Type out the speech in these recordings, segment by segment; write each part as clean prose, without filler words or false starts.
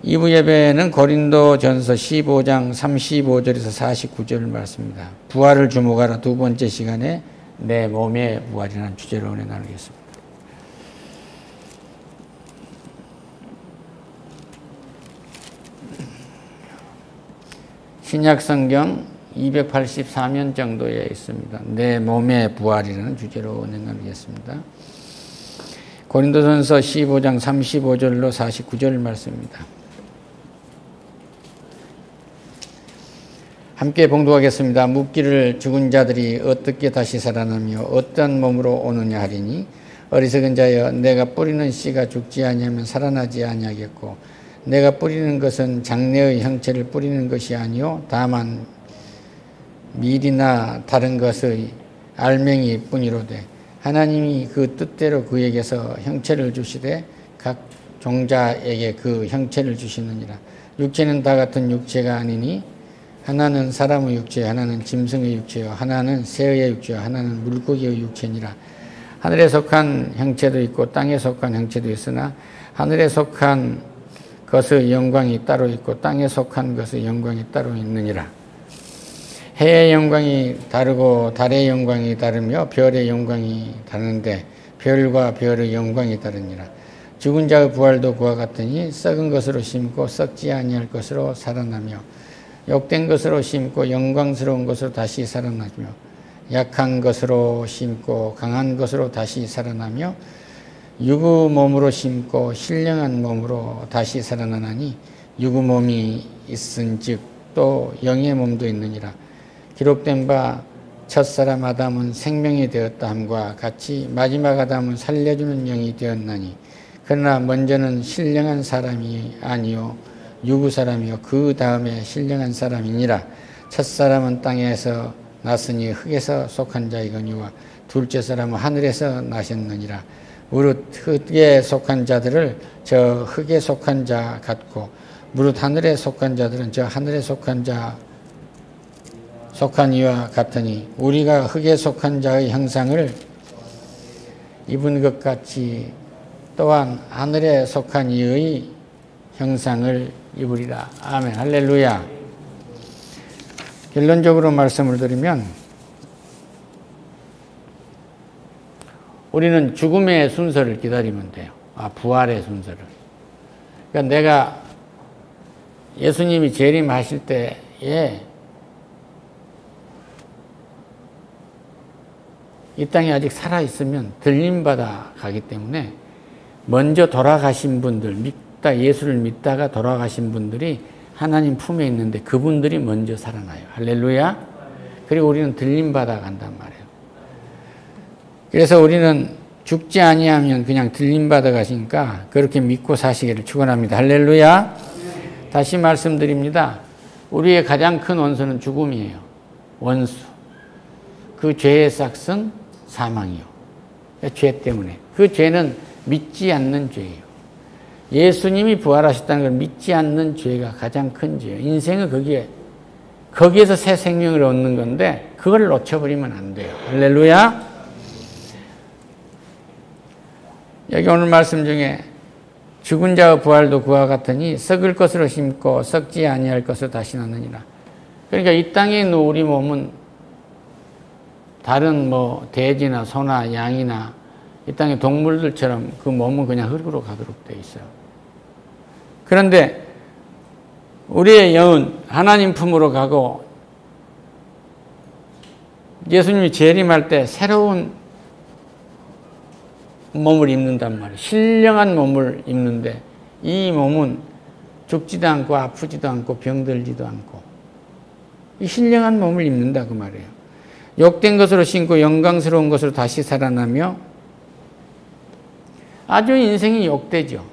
2부 예배는 고린도전서 15장 35절에서 49절 말씀입니다. 부활을 주목하라 두 번째 시간에 내 몸의 부활이라는 주제로 은혜 나누겠습니다. 신약성경 284면 정도에 있습니다. 내 몸의 부활이라는 주제로 은혜 나누겠습니다. 고린도전서 15장 35절로 49절 말씀입니다. 함께 봉독하겠습니다. 묻기를 죽은 자들이 어떻게 다시 살아나며 어떤 몸으로 오느냐 하리니 어리석은 자여 내가 뿌리는 씨가 죽지 아니하면 살아나지 아니하겠고 내가 뿌리는 것은 장래의 형체를 뿌리는 것이 아니요 다만 밀이나 다른 것의 알맹이 뿐이로되 하나님이 그 뜻대로 그에게서 형체를 주시되 각 종자에게 그 형체를 주시느니라. 육체는 다 같은 육체가 아니니 하나는 사람의 육체, 하나는 짐승의 육체요, 하나는 새의 육체요, 하나는 물고기의 육체니라. 하늘에 속한 형체도 있고 땅에 속한 형체도 있으나 하늘에 속한 것의 영광이 따로 있고 땅에 속한 것의 영광이 따로 있느니라. 해의 영광이 다르고 달의 영광이 다르며 별의 영광이 다른데 별과 별의 영광이 다르니라. 죽은 자의 부활도 그와 같으니 썩은 것으로 심고 썩지 아니할 것으로 살아나며 욕된 것으로 심고 영광스러운 것으로 다시 살아나며 약한 것으로 심고 강한 것으로 다시 살아나며 육의 몸으로 심고 신령한 몸으로 다시 살아나나니 육의 몸이 있은즉 또 영의 몸도 있느니라. 기록된 바 첫사람 아담은 생명이 되었다 함과 같이 마지막 아담은 살려주는 영이 되었나니 그러나 먼저는 신령한 사람이 아니요 육의 사람이요 그 다음에 신령한 사람이니라. 첫사람은 땅에서 났으니 흙에서 속한 자이거니와 둘째 사람은 하늘에서 나셨느니라. 무릇 흙에 속한 자들을 저 흙에 속한 자 같고 무릇 하늘에 속한 자들은 저 하늘에 속한 이와 같으니 우리가 흙에 속한 자의 형상을 입은 것 같이 또한 하늘에 속한 이의 형상을 입으리라. 아멘. 할렐루야. 결론적으로 말씀을 드리면 우리는 죽음의 순서를 기다리면 돼요. 부활의 순서를. 그러니까 내가 예수님이 재림하실 때에 이 땅에 아직 살아있으면 들림받아 가기 때문에 먼저 돌아가신 분들, 예수를 믿다가 돌아가신 분들이 하나님 품에 있는데 그분들이 먼저 살아나요. 할렐루야. 그리고 우리는 들림받아 간단 말이에요. 그래서 우리는 죽지 아니하면 그냥 들림받아 가시니까 그렇게 믿고 사시기를 축원합니다. 할렐루야. 다시 말씀드립니다. 우리의 가장 큰 원수는 죽음이에요. 원수. 그 죄의 삭은 사망이요. 죄 때문에. 그 죄는 믿지 않는 죄예요. 예수님이 부활하셨다는 걸 믿지 않는 죄가 가장 큰 죄예요. 인생은 거기에서 새 생명을 얻는 건데 그걸 놓쳐버리면 안 돼요. 할렐루야. 여기 오늘 말씀 중에 죽은 자의 부활도 그와 같으니 썩을 것으로 심고 썩지 아니할 것으로 다시 나느니라. 그러니까 이 땅에 있는 우리 몸은 다른 돼지나 소나 양이나 이 땅의 동물들처럼 그 몸은 그냥 흙으로 가도록 되어 있어요. 그런데 우리의 영은 하나님 품으로 가고 예수님이 재림할 때 새로운 몸을 입는단 말이에요. 신령한 몸을 입는데 이 몸은 죽지도 않고 아프지도 않고 병들지도 않고 이 신령한 몸을 입는다 그 말이에요. 욕된 것으로 신고 영광스러운 것으로 다시 살아나며 아주 인생이 욕되죠.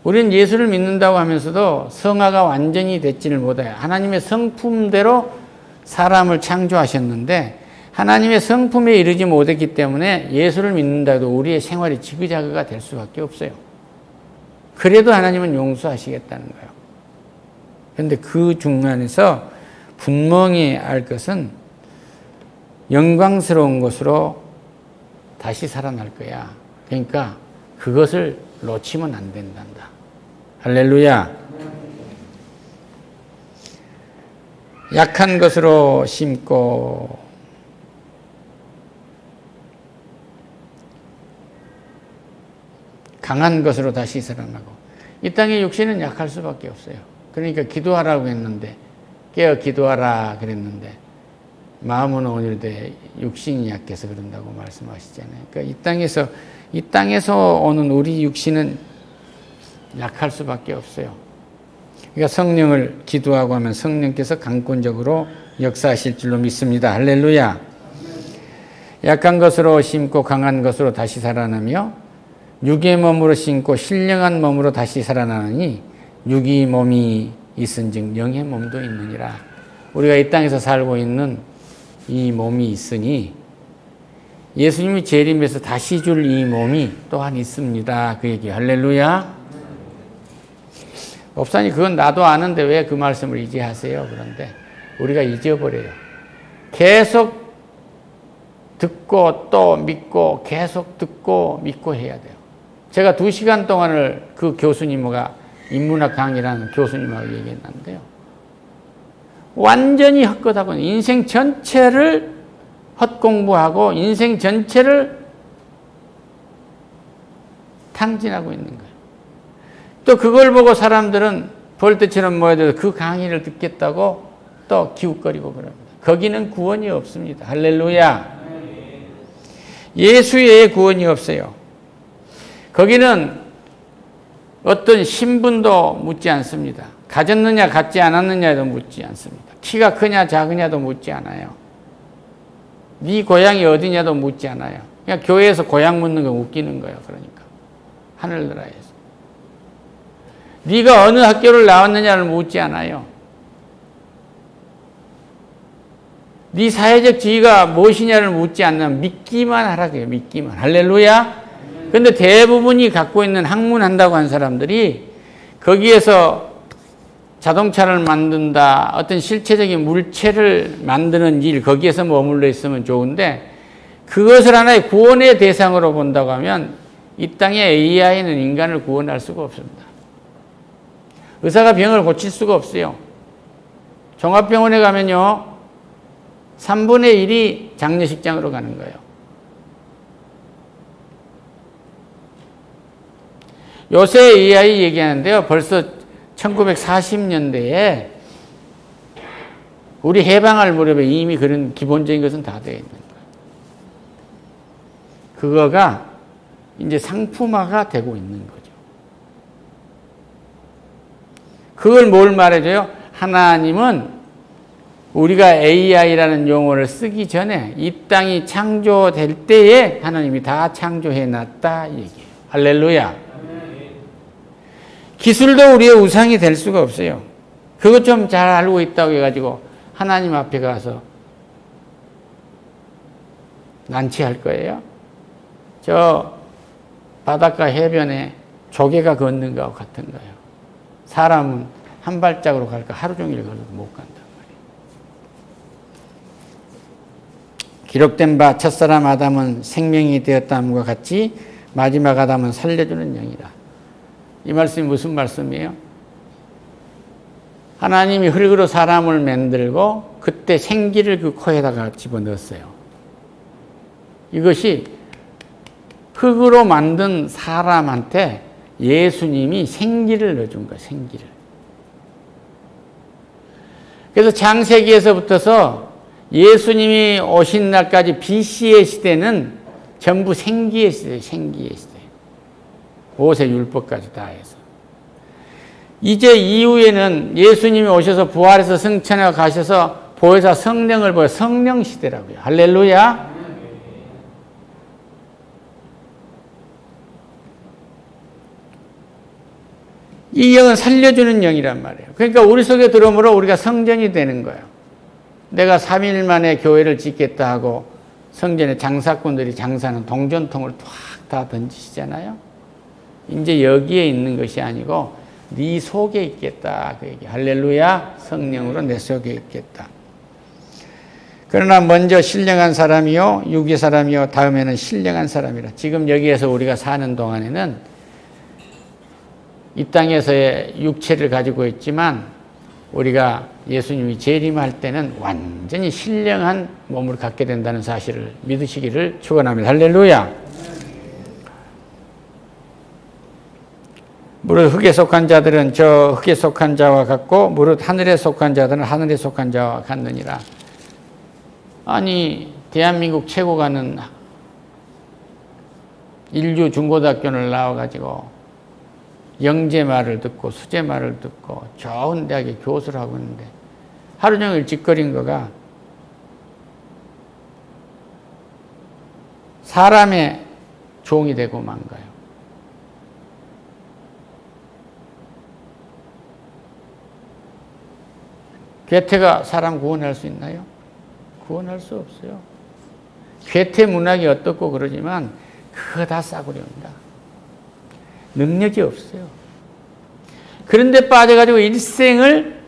우리는 예수를 믿는다고 하면서도 성화가 완전히 됐지를 못해요. 하나님의 성품대로 사람을 창조하셨는데 하나님의 성품에 이르지 못했기 때문에 예수를 믿는다 해도 우리의 생활이 지그자그가 될 수밖에 없어요. 그래도 하나님은 용서하시겠다는 거예요. 그런데 그 중간에서 분명히 알 것은 영광스러운 것으로 다시 살아날 거야. 그러니까 그것을 놓치면 안 된단다. 할렐루야. 약한 것으로 심고 강한 것으로 다시 살아나고. 이 땅의 육신은 약할 수밖에 없어요. 그러니까 기도하라고 했는데, 깨어 기도하라 그랬는데 마음은 온유되 육신이 약해서 그런다고 말씀하시잖아요. 그러니까 이 땅에서 오는 우리 육신은 약할 수밖에 없어요. 그러니까 성령을 기도하고 하면 성령께서 강권적으로 역사하실 줄로 믿습니다. 할렐루야. 약한 것으로 심고 강한 것으로 다시 살아나며 육의 몸으로 심고 신령한 몸으로 다시 살아나느니 육이 몸이 있은즉 영의 몸도 있느니라. 우리가 이 땅에서 살고 있는 이 몸이 있으니 예수님이 재림해서 다시 줄 이 몸이 또한 있습니다. 그 얘기. 할렐루야. 목사님 그건 나도 아는데 왜 그 말씀을 이제 하세요? 그런데 우리가 잊어버려요. 계속 듣고 또 믿고 계속 듣고 믿고 해야 돼요. 제가 2시간 동안을 그 교수님과 인문학 강의라는 교수님하고 얘기했는데요. 완전히 헛것하고 인생 전체를 헛공부하고 인생 전체를 탕진하고 있는 거예요. 또 그걸 보고 사람들은 벌떼처럼 모여들어서 그 강의를 듣겠다고 또 기웃거리고 그럽니다. 거기는 구원이 없습니다. 할렐루야. 예수 외에 구원이 없어요. 거기는 어떤 신분도 묻지 않습니다. 가졌느냐 갖지 않았느냐도 묻지 않습니다. 키가 크냐 작으냐도 묻지 않아요. 네 고향이 어디냐도 묻지 않아요. 그냥 교회에서 고향 묻는 거 웃기는 거예요. 그러니까 하늘나라에서. 네가 어느 학교를 나왔느냐를 묻지 않아요. 네 사회적 지위가 무엇이냐를 묻지 않는 믿기만 하라고 해요. 믿기만. 할렐루야. 그런데 대부분이 갖고 있는 학문한다고 한 사람들이 거기에서 자동차를 만든다, 어떤 실체적인 물체를 만드는 일, 거기에서 머물러 있으면 좋은데 그것을 하나의 구원의 대상으로 본다고 하면 이 땅의 AI는 인간을 구원할 수가 없습니다. 의사가 병을 고칠 수가 없어요. 종합병원에 가면요 3분의 1이 장례식장으로 가는 거예요. 요새 AI 얘기하는데요. 벌써 1940년대에 우리 해방할 무렵에 이미 그런 기본적인 것은 다 되어 있는 거예요. 그거가 이제 상품화가 되고 있는 거죠. 그걸 뭘 말해줘요? 하나님은 우리가 AI라는 용어를 쓰기 전에 이 땅이 창조될 때에 하나님이 다 창조해놨다 얘기해요. 할렐루야. 기술도 우리의 우상이 될 수가 없어요. 그것 좀 잘 알고 있다고 해가지고 하나님 앞에 가서 난치할 거예요. 저 바닷가 해변에 조개가 걷는 거하고 같은 거예요. 사람은 한 발짝으로 갈까 하루 종일 걸어도 못 간단 말이에요. 기록된 바 첫사람 아담은 생명이 되었다함과 같이 마지막 아담은 살려주는 영이라. 이 말씀이 무슨 말씀이에요? 하나님이 흙으로 사람을 만들고 그때 생기를 그 코에다가 집어넣었어요. 이것이 흙으로 만든 사람한테 예수님이 생기를 넣어준 거예요. 생기를. 그래서 창세기에서부터서 예수님이 오신 날까지 BC의 시대는 전부 생기의 시대예요. 생기의 시대. 모세 율법까지 다 해서. 이제 이후에는 예수님이 오셔서 부활해서 승천해 가셔서 보혜사 성령을 보여 성령 시대라고요. 할렐루야. 이 영은 살려주는 영이란 말이에요. 그러니까 우리 속에 들어오므로 우리가 성전이 되는 거예요. 내가 3일 만에 교회를 짓겠다 하고 성전에 장사꾼들이 장사하는 동전통을 탁 다 던지시잖아요. 이제 여기에 있는 것이 아니고 네 속에 있겠다. 그 얘기. 할렐루야. 성령으로 내 속에 있겠다. 그러나 먼저 신령한 사람이요 육의 사람이요 다음에는 신령한 사람이라. 지금 여기에서 우리가 사는 동안에는 이 땅에서의 육체를 가지고 있지만 우리가 예수님이 재림할 때는 완전히 신령한 몸을 갖게 된다는 사실을 믿으시기를 축원합니다. 할렐루야. 무릇 흙에 속한 자들은 저 흙에 속한 자와 같고 무릇 하늘에 속한 자들은 하늘에 속한 자와 같느니라. 아니 대한민국 최고가는 인류 중고등학교를 나와가지고 영재 말을 듣고 수재 말을 듣고 좋은 대학에 교수를 하고 있는데 하루 종일 짓거린 거가 사람의 종이 되고 만 거예요. 괴테가 사람 구원할 수 있나요? 구원할 수 없어요. 괴테 문학이 어떻고 그러지만 그거 다 싸구려입니다. 능력이 없어요. 그런데 빠져가지고 일생을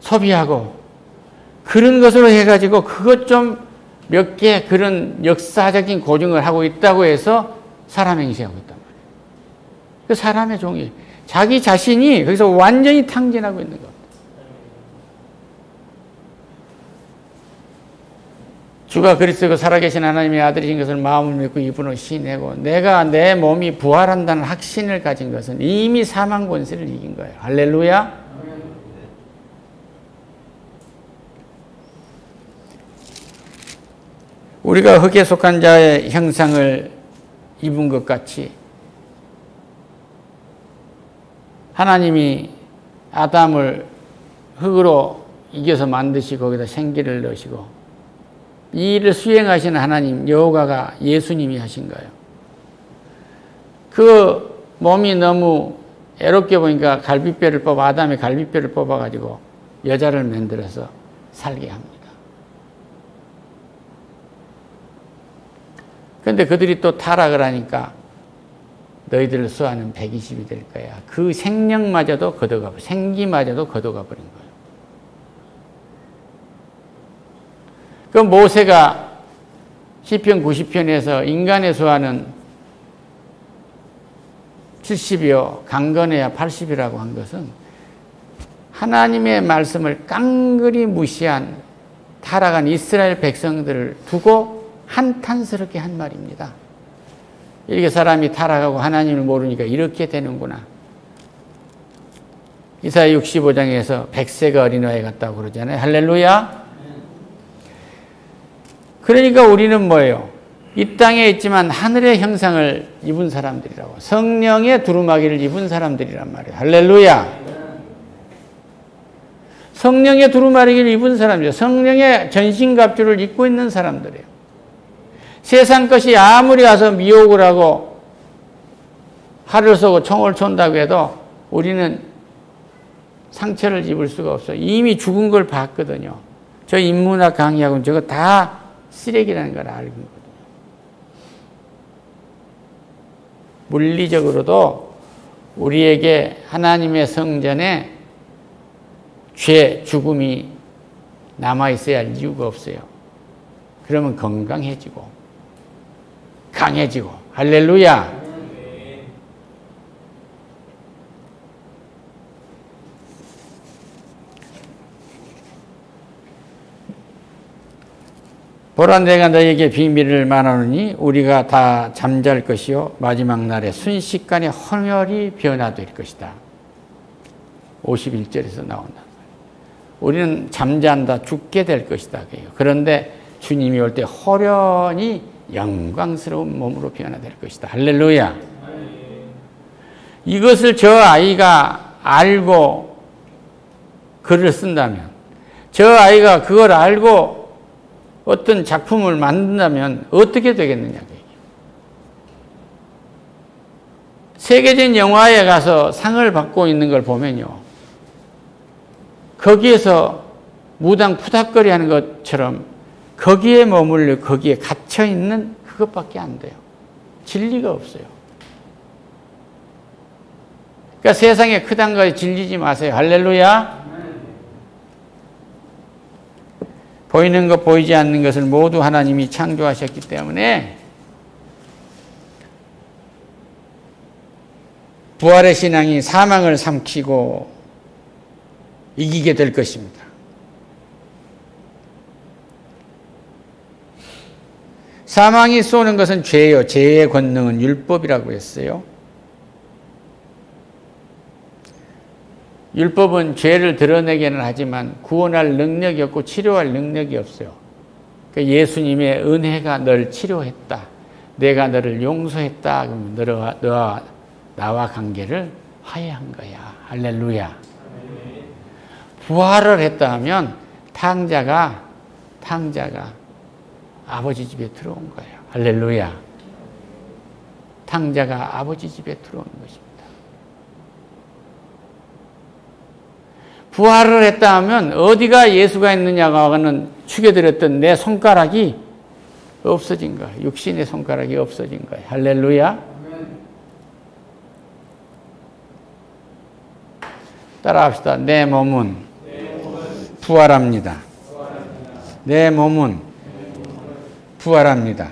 소비하고 그런 것으로 해가지고 그것 좀 몇 개 그런 역사적인 고증을 하고 있다고 해서 사람 행세하고 있단 말이에요. 그 사람의 종이 자기 자신이 거기서 완전히 탕진하고 있는 겁니다. 주가 그리스도고 살아계신 하나님의 아들이신 것을 마음을 믿고 이분을 시인하고 내가 내 몸이 부활한다는 확신을 가진 것은 이미 사망 권세를 이긴 거예요. 할렐루야. 우리가 흙에 속한 자의 형상을 입은 것 같이 하나님이 아담을 흙으로 이겨서 만드시고 거기다 생기를 넣으시고 이 일을 수행하시는 하나님 여호와가 예수님이 하신 거예요. 그 몸이 너무 애롭게 보니까 갈비뼈를 뽑아 아담의 갈비뼈를 뽑아가지고 여자를 만들어서 살게 합니다. 그런데 그들이 또 타락을 하니까 너희들을 수하는 120이 될 거야. 그 생명마저도 걷어가 생기마저도 걷어가 버린 거예요. 그 모세가 시편 90편에서 인간의 수하는 70이요 강건해야 80이라고 한 것은 하나님의 말씀을 깡그리 무시한 타락한 이스라엘 백성들을 두고 한탄스럽게 한 말입니다. 이렇게 사람이 타락하고 하나님을 모르니까 이렇게 되는구나. 이사야 65장에서 100세가 어린아이 같다고 그러잖아요. 할렐루야. 그러니까 우리는 뭐예요? 이 땅에 있지만 하늘의 형상을 입은 사람들이라고. 성령의 두루마기를 입은 사람들이란 말이에요. 할렐루야. 성령의 두루마기를 입은 사람이에요. 성령의 전신갑주를 입고 있는 사람들이에요. 세상 것이 아무리 와서 미혹을 하고 활을 쏘고 총을 쏜다고 해도 우리는 상처를 입을 수가 없어요. 이미 죽은 걸 봤거든요. 저 인문학 강의하고는 저거 다 쓰레기라는 걸 알고 있거든요. 물리적으로도 우리에게 하나님의 성전에 죄, 죽음이 남아있어야 할 이유가 없어요. 그러면 건강해지고 강해지고 할렐루야. 보라 내가 너에게 비밀을 말하노니 우리가 다 잠잘 것이요 마지막 날에 순식간에 헌혈이 변화될 것이다. 51절에서 나온다. 우리는 잠잔다 죽게 될 것이다. 그런데 주님이 올 때 호련히 영광스러운 몸으로 변화될 것이다. 할렐루야. 이것을 저 아이가 알고 글을 쓴다면, 저 아이가 그걸 알고 어떤 작품을 만든다면 어떻게 되겠느냐. 세계적인 영화에 가서 상을 받고 있는 걸 보면요, 거기에서 무당 푸닥거리 하는 것처럼 거기에 머물러 거기에 갇혀있는 그것밖에 안 돼요. 진리가 없어요. 그러니까 세상에 크단 거에 질리지 마세요. 할렐루야. 보이는 것 보이지 않는 것을 모두 하나님이 창조하셨기 때문에 부활의 신앙이 사망을 삼키고 이기게 될 것입니다. 사망이 쏘는 것은 죄요. 죄의 권능은 율법이라고 했어요. 율법은 죄를 드러내기는 하지만 구원할 능력이 없고 치료할 능력이 없어요. 그러니까 예수님의 은혜가 널 치료했다. 내가 너를 용서했다. 그러면 너와 나와 관계를 화해한 거야. 할렐루야. 부활을 했다 하면 탕자가 아버지 집에 들어온 거예요. 할렐루야. 탕자가 아버지 집에 들어오는 것입니다. 부활을 했다 하면 어디가 예수가 있느냐고 하는 축여드렸던 내 손가락이 없어진 거예요. 육신의 손가락이 없어진 거예요. 할렐루야. 따라합시다. 내 몸은 부활합니다. 내 몸은 부활합니다.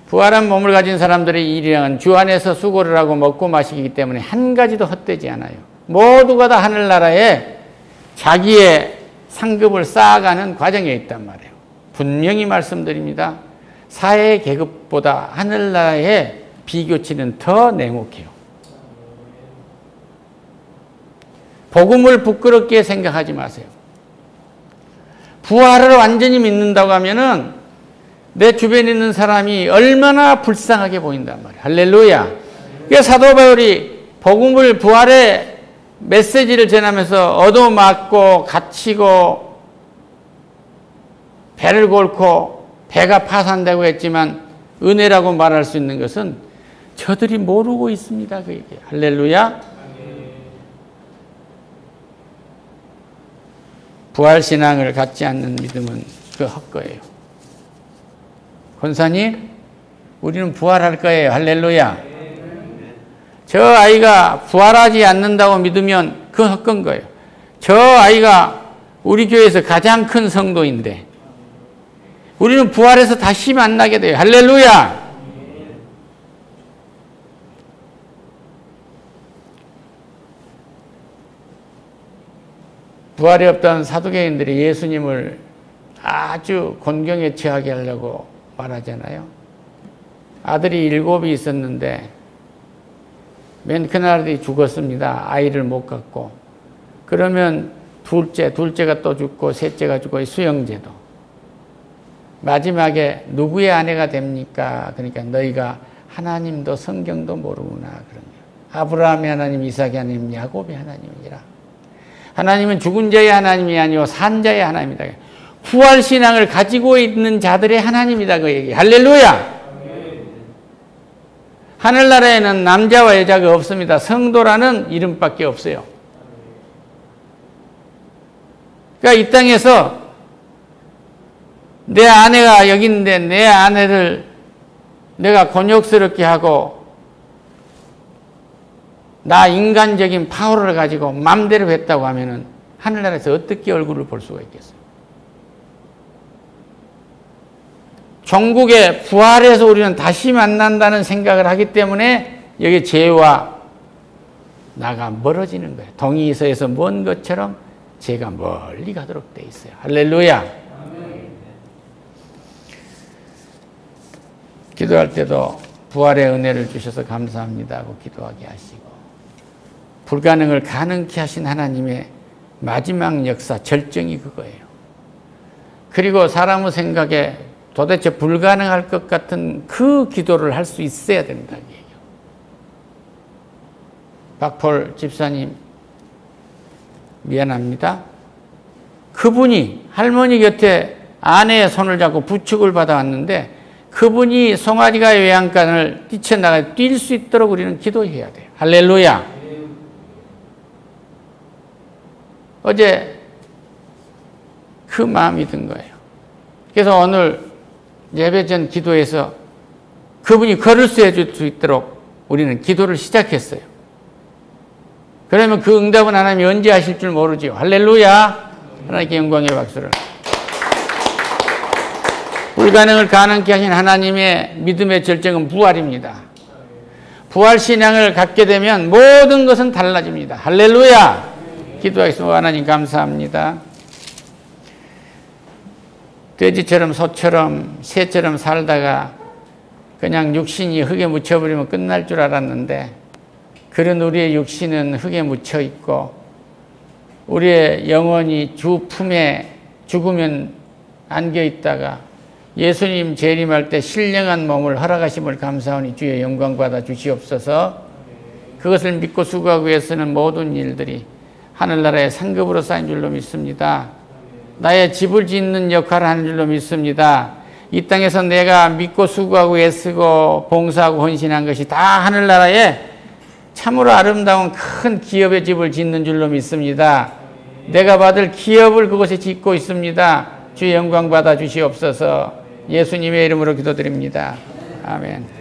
부활한 몸을 가진 사람들의 일이란 주 안에서 수고를 하고 먹고 마시기 때문에 한 가지도 헛되지 않아요. 모두가 다 하늘나라에 자기의 상급을 쌓아가는 과정에 있단 말이에요. 분명히 말씀드립니다. 사회 계급보다 하늘나라의 비교치는 더 냉혹해요. 복음을 부끄럽게 생각하지 마세요. 부활을 완전히 믿는다고 하면은 내 주변에 있는 사람이 얼마나 불쌍하게 보인단 말이에요. 할렐루야. 그래서 사도 바울이 복음을 부활의 메시지를 전하면서 얻어맞고 갇히고 배를 골고 배가 파산되고 했지만 은혜라고 말할 수 있는 것은 저들이 모르고 있습니다. 그 얘기예요. 할렐루야. 부활신앙을 갖지 않는 믿음은 그 헛거예요. 권사님, 우리는 부활할 거예요. 할렐루야. 저 아이가 부활하지 않는다고 믿으면 그 헛건 거예요. 저 아이가 우리 교회에서 가장 큰 성도인데 우리는 부활해서 다시 만나게 돼요. 할렐루야. 부활이 없다는 사두개인들이 예수님을 아주 곤경에 처하게 하려고 말하잖아요. 아들이 7이 있었는데 맨 큰 아들이 죽었습니다. 아이를 못 갖고. 그러면 둘째가 또 죽고 셋째가 죽고 수영제도. 마지막에 누구의 아내가 됩니까? 그러니까 너희가 하나님도 성경도 모르구나. 그러면 아브라함의 하나님, 이삭의 하나님, 야곱의 하나님이라. 하나님은 죽은 자의 하나님이 아니요 산 자의 하나님이다. 부활신앙을 가지고 있는 자들의 하나님이다. 그 얘기. 할렐루야. 하늘나라에는 남자와 여자가 없습니다. 성도라는 이름밖에 없어요. 그러니까 이 땅에서 내 아내가 여기 있는데 내 아내를 내가 곤욕스럽게 하고 나 인간적인 파워를 가지고 맘대로 했다고 하면은 하늘나라에서 어떻게 얼굴을 볼 수가 있겠어요? 종국에 부활해서 우리는 다시 만난다는 생각을 하기 때문에 여기 죄와 나가 멀어지는 거예요. 동이서에서 먼 것처럼 죄가 멀리 가도록 돼 있어요. 할렐루야. 기도할 때도 부활의 은혜를 주셔서 감사합니다 하고 기도하게 하시고 불가능을 가능케 하신 하나님의 마지막 역사, 절정이 그거예요. 그리고 사람의 생각에 도대체 불가능할 것 같은 그 기도를 할 수 있어야 된다는 얘기예요. 박폴 집사님, 미안합니다. 그분이 할머니 곁에 아내의 손을 잡고 부축을 받아왔는데 그분이 송아지가 외양간을 뛰쳐나가 뛸 수 있도록 우리는 기도해야 돼요. 할렐루야. 어제 그 마음이 든 거예요. 그래서 오늘 예배 전 기도에서 그분이 걸을 수 해줄 수 있도록 우리는 기도를 시작했어요. 그러면 그 응답은 하나님이 언제 하실 줄 모르지요. 할렐루야. 하나님께 영광의 박수를. 불가능을 가능케 하신 하나님의 믿음의 절정은 부활입니다. 부활신앙을 갖게 되면 모든 것은 달라집니다. 할렐루야! 기도하겠습니다. 하나님 감사합니다. 돼지처럼 소처럼 새처럼 살다가 그냥 육신이 흙에 묻혀버리면 끝날 줄 알았는데 그런 우리의 육신은 흙에 묻혀 있고 우리의 영혼이 주 품에 죽으면 안겨 있다가 예수님 재림할 때 신령한 몸을 허락하심을 감사하니 주의 영광 받아 주시옵소서. 그것을 믿고 수고하기 위해서는 모든 일들이 하늘나라의 상급으로 쌓인 줄로 믿습니다. 나의 집을 짓는 역할을 하는 줄로 믿습니다. 이 땅에서 내가 믿고 수고하고 애쓰고 봉사하고 헌신한 것이 다 하늘나라에 참으로 아름다운 큰 기업의 집을 짓는 줄로 믿습니다. 내가 받을 기업을 그곳에 짓고 있습니다. 주의 영광 받아 주시옵소서. 예수님의 이름으로 기도드립니다. 아멘.